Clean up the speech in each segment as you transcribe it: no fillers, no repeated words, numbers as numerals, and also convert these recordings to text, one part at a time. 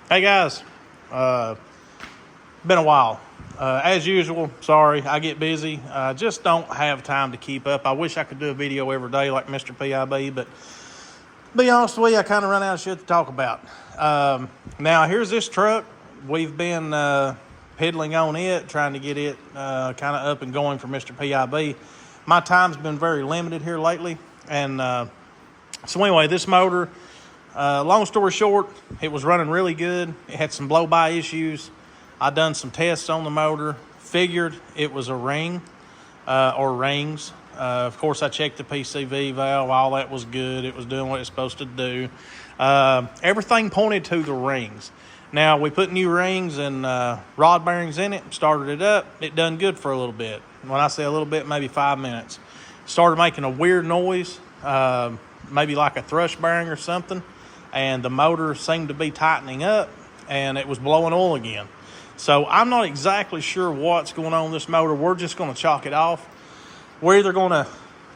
Hey guys, been a while. As usual, sorry, I get busy. Just don't have time to keep up. I wish I could do a video every day like Mr. PIB, but to be honest with you, I kind of run out of shit to talk about. Now, here's this truck. We've been piddling on it, trying to get it kind of up and going for Mr. PIB. My time's been very limited here lately, and so anyway, this motor, long story short, it was running really good. It had some blow-by issues. I done some tests on the motor, figured it was a ring or rings. Of course, I checked the PCV valve. All that was good. It was doing what it's supposed to do. Everything pointed to the rings. Now, we put new rings and rod bearings in it, started it up. It done good for a little bit. When I say a little bit, maybe 5 minutes. Started making a weird noise, maybe like a thrush bearing or something. And the motor seemed to be tightening up, and it was blowing oil again. So I'm not exactly sure what's going on with this motor. We're just going to chalk it off. We're either going to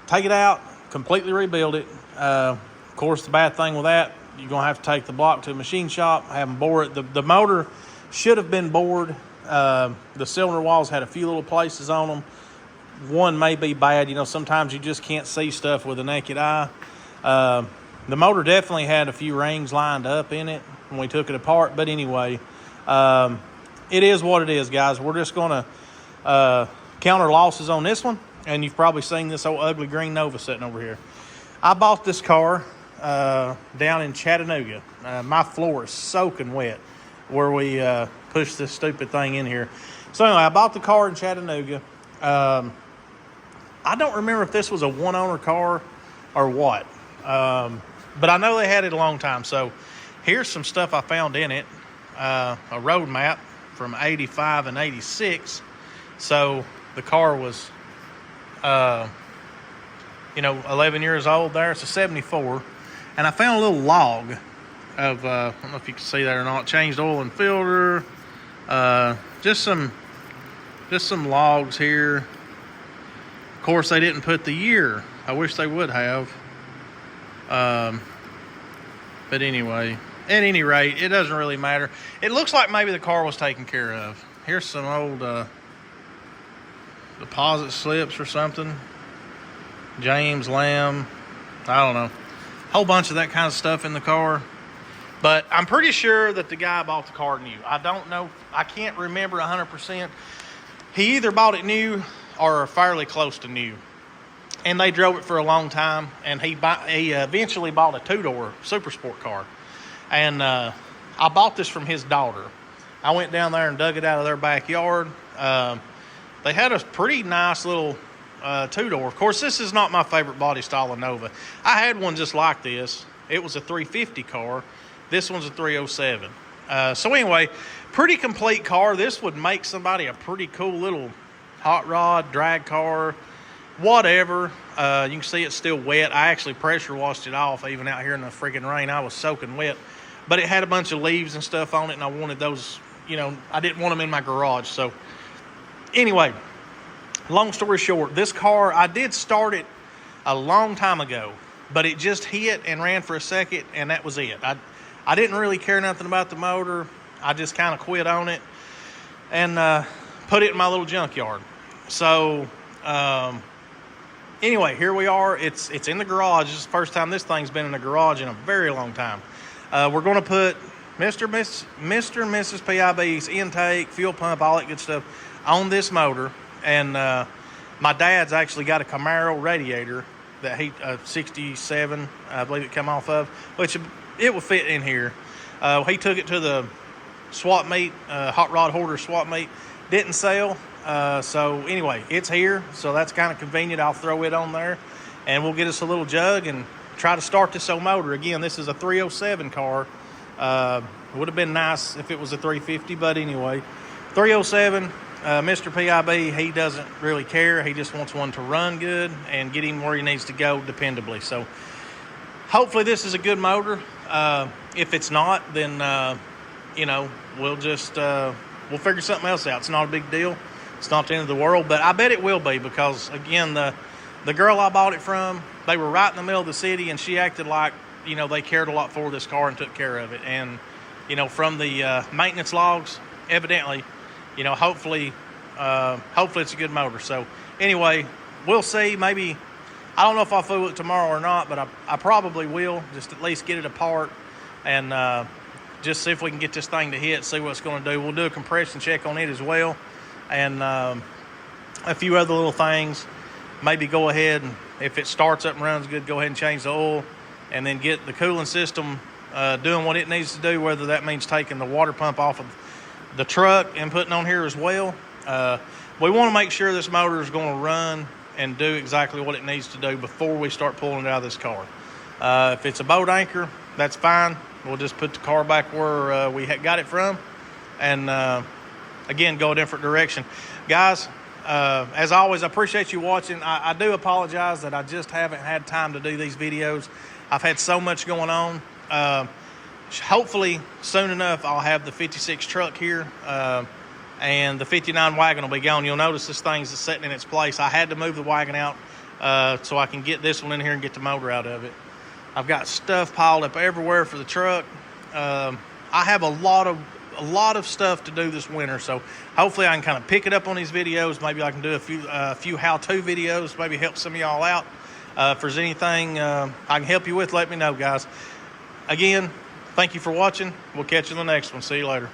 take it out, completely rebuild it. Of course, the bad thing with that, you're going to have to take the block to a machine shop, have them bore it. The motor should have been bored. The cylinder walls had a few little places on them. One may be bad. You know, sometimes you just can't see stuff with the naked eye. The motor definitely had a few rings lined up in it when we took it apart. But anyway, it is what it is, guys. We're just going to counter losses on this one. And you've probably seen this old ugly green Nova sitting over here. I bought this car down in Chattanooga. My floor is soaking wet where we pushed this stupid thing in here. So anyway, I bought the car in Chattanooga. I don't remember if this was a one-owner car or what. But I know they had it a long time. So here's some stuff I found in it. A road map from 85 and 86. So the car was, 11 years old there. It's a 74. And I found a little log of, I don't know if you can see that or not, changed oil and filter. Just some logs here. Of course, they didn't put the year. I wish they would have. But anyway, at any rate, it doesn't really matter. It looks like maybe the car was taken care of. Here's some old deposit slips or something. James Lamb. I don't know. Whole bunch of that kind of stuff in the car. But I'm pretty sure that the guy bought the car new. I don't know. I can't remember 100%. He either bought it new or fairly close to new. And they drove it for a long time, and he eventually bought a two-door super sport car. And I bought this from his daughter. I went down there and dug it out of their backyard. They had a pretty nice little two-door. Of course, this is not my favorite body style of Nova. I had one just like this. It was a 350 car. This one's a 307. So anyway, pretty complete car. This would make somebody a pretty cool little hot rod, drag car, whatever. You can see it's still wet. I actually pressure washed it off even out here in the freaking rain. I was soaking wet. But it had a bunch of leaves and stuff on it, and I wanted those, I didn't want them in my garage. So anyway, long story short, this car, I did start it a long time ago, but it just hit and ran for a second, and that was it. I didn't really care nothing about the motor. I just kind of quit on it and put it in my little junkyard. So anyway, here we are. It's in the garage. This is the first time this thing's been in the garage in a very long time. We're going to put Mr. and Mrs. PIB's intake, fuel pump, all that good stuff on this motor. And my dad's actually got a Camaro radiator that he 67, I believe it come off of, which it will fit in here. He took it to the swap meet, Hot Rod Hoarder swap meet. Didn't sell. So anyway, it's here. So that's kind of convenient. I'll throw it on there, and we'll get us a little jug and try to start this old motor. Again, this is a 307 car. It would have been nice if it was a 350, but anyway, 307. Mr. PIB, he doesn't really care. He just wants one to run good and get him where he needs to go dependably. So hopefully this is a good motor. If it's not, then, we'll just, we'll figure something else out. It's not a big deal. It's not the end of the world, but I bet it will be because, again, the girl I bought it from, they were right in the middle of the city, and she acted like, they cared a lot for this car and took care of it. And from the maintenance logs. Evidently, hopefully it's a good motor. So anyway, we'll see. Maybe, I don't know if I'll fool it tomorrow or not, but I probably will, just at least get it apart and just see if we can get this thing to hit, see what it's going to do. We'll do a compression check on it as well, and a few other little things. Maybe go ahead and if it starts up and runs good, go ahead and change the oil, and then get the cooling system doing what it needs to do, whether that means taking the water pump off of the truck and putting on here as well. We want to make sure this motor is going to run and do exactly what it needs to do before we start pulling it out of this car. If it's a boat anchor, that's fine. We'll just put the car back where we got it from, and again, go a different direction. Guys, as always, I appreciate you watching. I do apologize that I just haven't had time to do these videos. I've had so much going on. Hopefully soon enough I'll have the 56 truck here, and the 59 wagon will be gone. You'll notice this thing's sitting in its place. I had to move the wagon out so I can get this one in here and get the motor out of it. I've got stuff piled up everywhere for the truck. I have a lot of stuff to do this winter, so hopefully I can kind of pick it up on these videos. Maybe I can do a few how-to videos, maybe help some of y'all out. If there's anything I can help you with, let me know, guys. Again, thank you for watching. We'll catch you in the next one. See you later.